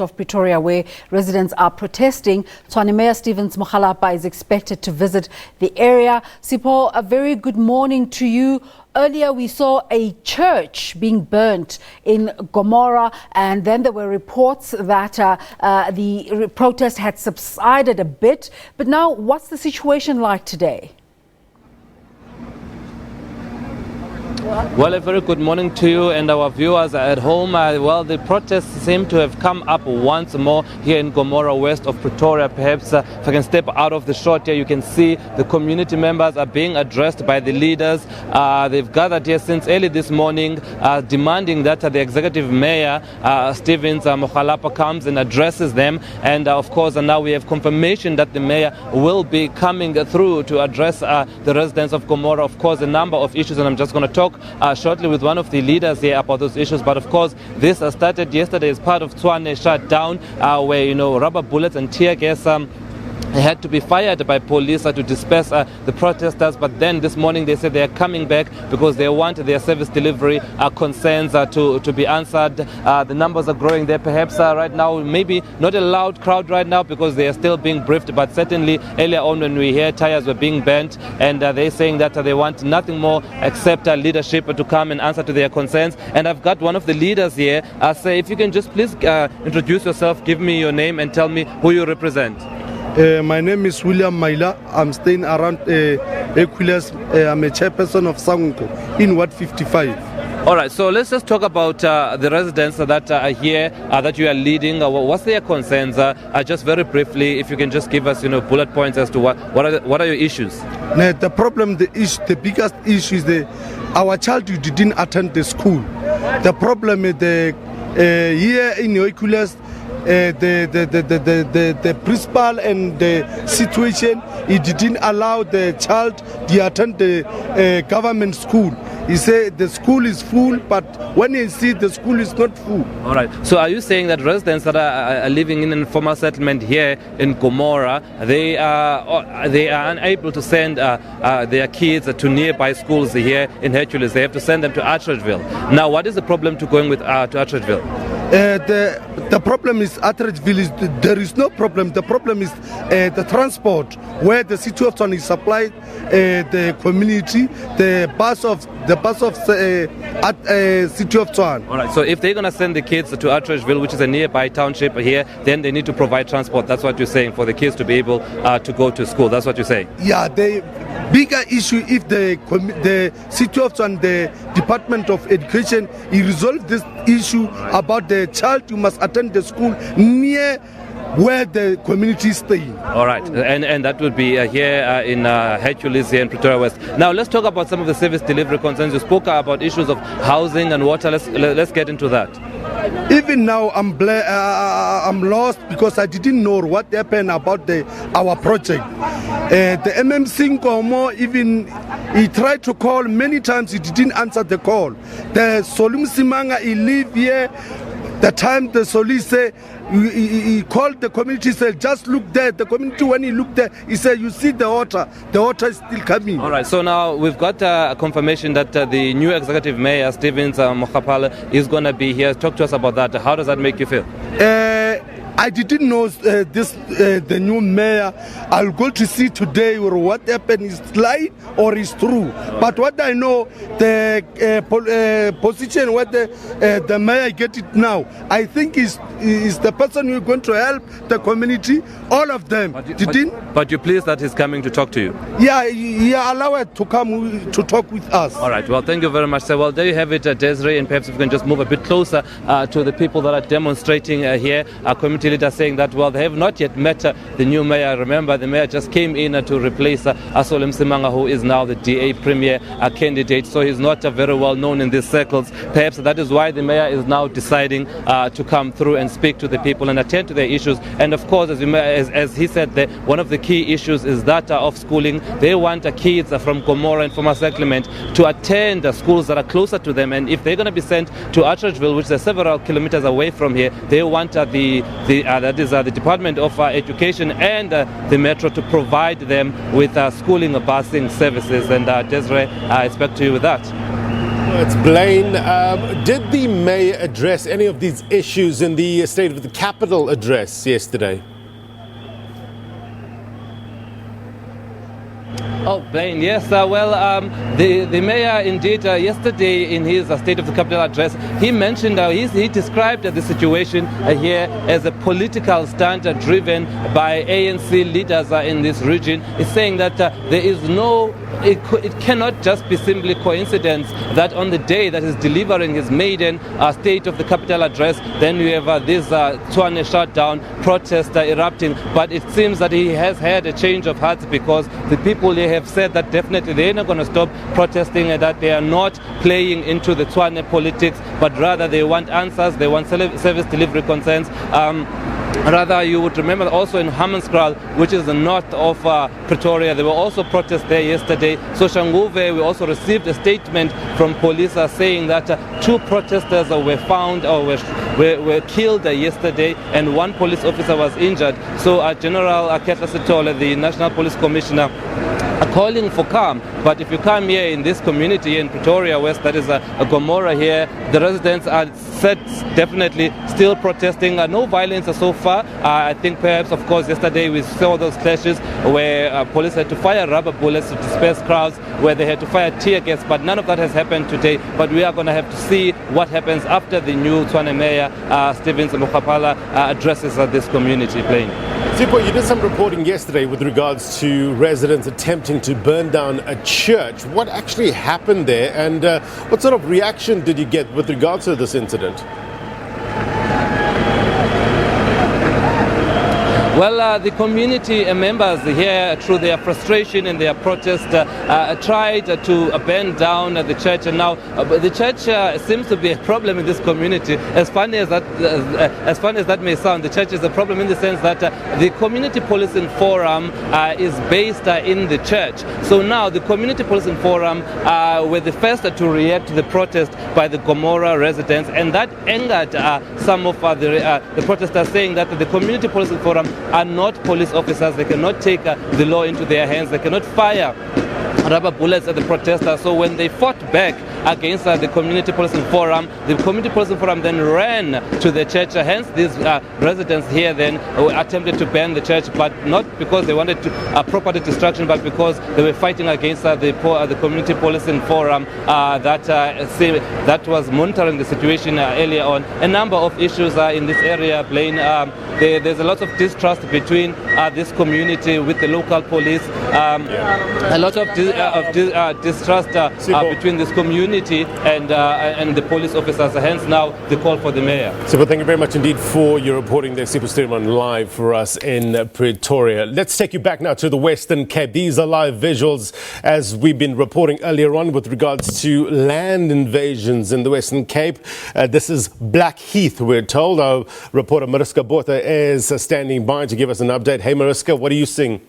of Pretoria, where residents are protesting. Tshwane Mayor Stevens Mokgalapa is expected to visit the area. Sipho, a very good morning to you. Earlier we saw a church being burnt in Gomorrah, and then there were reports that the protest had subsided a bit. But now, what's the situation like today? Well, a very good morning to you and our viewers at home. Well, the protests seem to have come up once more here in Gomorrah, west of Pretoria. Perhaps if I can step out of the shot here, you can see the community members are being addressed by the leaders. They've gathered here since early this morning, demanding that the executive mayor, Stevens Mokgalapa, comes and addresses them. And of course, now we have confirmation that the mayor will be coming through to address the residents of Gomorrah. Of course, a number of issues, and I'm just going to talk shortly with one of the leaders here about those issues. But of course, this started yesterday as part of Tshwane shutdown, where rubber bullets and tear gas had to be fired by police to disperse the protesters. But then this morning they said they are coming back because they want their service delivery concerns to be answered. The numbers are growing there. Perhaps right now, maybe not a loud crowd right now because they are still being briefed, but certainly earlier on when we hear tires were being burnt, and they're saying that they want nothing more except leadership to come and answer to their concerns. And I've got one of the leaders here. Say, if you can just please introduce yourself, give me your name and tell me who you represent. My name is William Maila. I'm staying around Equiles. I'm a chairperson of Sanguko in Ward 55. All right, so let's just talk about the residents that are here, that you are leading. What's their concerns? Just very briefly, if you can just give us, bullet points as to what are your issues. The problem, the biggest issue is our child didn't attend the school. The problem is here in Equiles, the principal and the situation, he didn't allow the child to attend the government school. He said the school is full, but when you see the school is not full. All right. So are you saying that residents that are living in an informal settlement here in Gomorrah, they are unable to send their kids to nearby schools here in Hercules? They have to send them to Atteridgeville. Now, what is the problem to going with to Atteridgeville? The problem is Atteridgeville there is no problem. The problem is the transport, where the city of Tshwane supplied the community, the bus of city of Tshwane. All right. So if they're going to send the kids to Atteridgeville, which is a nearby township here, then they need to provide transport. That's what you're saying, for the kids to be able to go to school. That's what you're saying. Yeah. The bigger issue, if the city of Tshwane, the Department of Education, resolve this issue about the child, you must attend the school near where the community is staying. All right, and that would be here in Hercules here in Pretoria West. Now let's talk about some of the service delivery concerns. You spoke about issues of housing and water. Let's get into that. Even now, I'm lost because I didn't know what happened about our project. The MMC Nkomo, even he tried to call many times, he didn't answer the call. The Solum Simanga, he live here. The time the Soli said, he called the community, said, just look there. The community, when he looked there, he said, you see the water is still coming. All right, so now we've got a confirmation that the new executive mayor, Stevens Mokgalapa, is going to be here. Talk to us about that. How does that make you feel? I didn't know the new mayor. I'll go to see today what happened is lie or is true. But what I know, the position where the mayor get it now, I think is the person who is going to help the community, all of them. But you're pleased that he's coming to talk to you? Yeah, allow it to come to talk with us. All right, well, thank you very much, sir. Well, there you have it, Desiree, and perhaps if we can just move a bit closer to the people that are demonstrating here. Our community leader saying that, well, they have not yet met the new mayor. Remember, the mayor just came in to replace Solum Simanga, who is now the DA premier candidate, so he's not very well known in these circles. Perhaps that is why the mayor is now deciding to come through and speak to the people and attend to their issues. And of course, as he said, one of the key issues is that of schooling. They want kids from Gomorrah and former settlement to attend schools that are closer to them, and if they're going to be sent to Atteridgeville, which is several kilometers away from here, they want the Department of Education and the Metro to provide them with schooling busing services. And Desiree, I expect to you with that. It's Blaine. Did the mayor address any of these issues in the State of the Capital address yesterday? Oh, Blaine, yes. The mayor indeed yesterday in his State of the Capital address, he mentioned, he described the situation here as a political stunt driven by ANC leaders in this region. He's saying that there is it cannot just be simply coincidence that on the day that he's delivering his maiden State of the Capital address, then you have this Tshwane shutdown protest erupting. But it seems that he has had a change of heart because the people here have said that definitely they're not going to stop protesting and that they are not playing into the Tshwane politics, but rather they want answers, they want service delivery concerns. Rather, you would remember also in Hammanskraal, which is the north of Pretoria, there were also protests there yesterday. So Shanguve, we also received a statement from police saying that 2 protesters were found or were killed yesterday, and 1 police officer was injured. So General Ketla Sitole, the National Police Commissioner, are calling for calm. But if you come here in this community in Pretoria West, that is a Gomorrah here, the residents are said definitely still protesting. No violence so far. I think perhaps, of course, yesterday we saw those clashes where police had to fire rubber bullets to disperse crowds, where they had to fire tear gas, but none of that has happened today. But we are going to have to see what happens after the new Tshwane Mayor, Stevens Mokgalapa, addresses this community. Blaine. Sipho, you did some reporting yesterday with regards to residents attempting to burn down a church. What actually happened there, and what sort of reaction did you get with regards to this incident? Well, the community members here, through their frustration and their protest, tried to burn down the church. And now the church seems to be a problem in this community. As funny as that may sound, the church is a problem in the sense that the community policing forum is based in the church. So now the community policing forum were the first to react to the protest by the Gomorrah residents, and that angered some of the protesters, saying that the community policing forum are not police officers. They cannot take the law into their hands. They cannot fire rubber bullets at the protesters. So when they fought back against the community policing forum, the community policing forum then ran to the church. Hence, these residents here then attempted to burn the church, but not because they wanted to property destruction, but because they were fighting against the community policing forum that was monitoring the situation earlier on. A number of issues in this area, Blaine. There's a lot of distrust between this community with the local police. A lot of distrust between this community and the police officers. Hence now the call for the mayor. Sipho, thank you very much indeed for your reporting there. Sipho Struuman live for us in Pretoria. Let's take you back now to the Western Cape. These are live visuals as we've been reporting earlier on with regards to land invasions in the Western Cape. This is Blackheath, we're told. Our reporter Mariska Botha is standing by to give us an update. Hey Mariska, what are you seeing?